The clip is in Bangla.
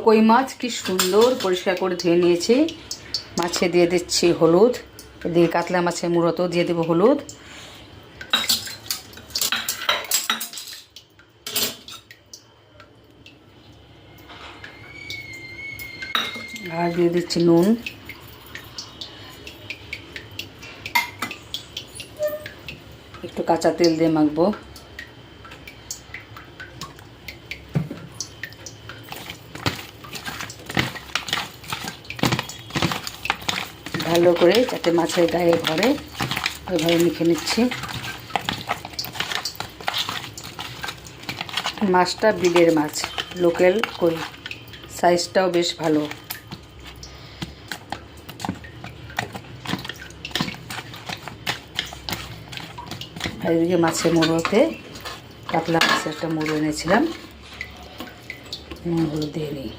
কই মাছ কি সুন্দর পরিষ্কার করে ধুয়ে নিয়েছি। মাছে দিয়ে দিচ্ছি হলুদ, এদিকে কাতলা মাছের মুড়োতেও দিয়ে দেবো হলুদ। আর দিয়ে দিচ্ছি নুন। একটু কাঁচা তেল দিয়ে মাখবো। ভালো করে যাতে মাছের গায়ে ভরে ওইভাবে মেখে নিচ্ছি। মাছটা বিলের মাছ, লোকাল কই, সাইজটাও বেশ ভালো। আর এদিকে মাছের মুড়োতে কাতলা মাছের একটা মুড়ো এনেছিলাম, হলুদ দিয়ে নিই।